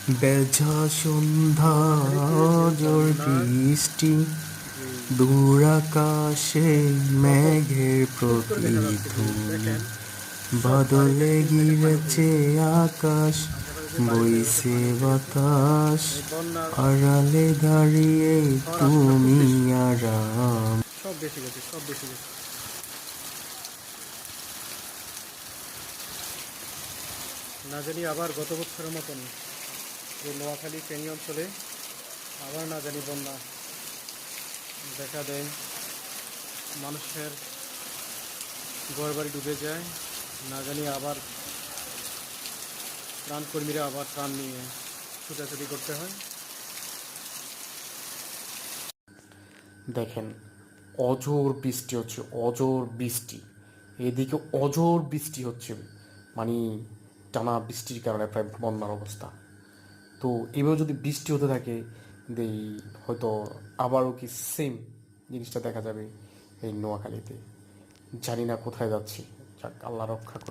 বেঝা সন্ধ্যা ঝড় বৃষ্টি দূর আকাশে মেঘের প্রতিধ্বনি বাদলে ঘিরেছে আকাশ বইছে বাতাস আড়ালে দাঁড়িয়ে তুমি আরাম। সব বেশি গেছে, সব বেশি গেছে। না জানি আবার গত বছরের মতন এই নোয়াখালী ফেনী অঞ্চলে আবার না জানি বন্যা দেখা দেয়, মানুষের ঘরবাড়ি ডুবে যায়। না জানি আবার ত্রাণকর্মীরা আবার ত্রাণ নিয়ে ছুটাছুটি করতে হয়। দেখেন, অঝোর বৃষ্টি হচ্ছে, অঝোর বৃষ্টি, এদিকে অঝোর বৃষ্টি হচ্ছে, মানে টানা বৃষ্টির কারণে প্রায় বন্যার অবস্থা। তো এভাবে যদি বৃষ্টি হতে থাকে দেই হয়তো আবারও কি সেম জিনিসটা দেখা যাবে এই নোয়াখালীতে। জানি না কোথায় যাচ্ছি, যাক আল্লাহ রক্ষা করুন।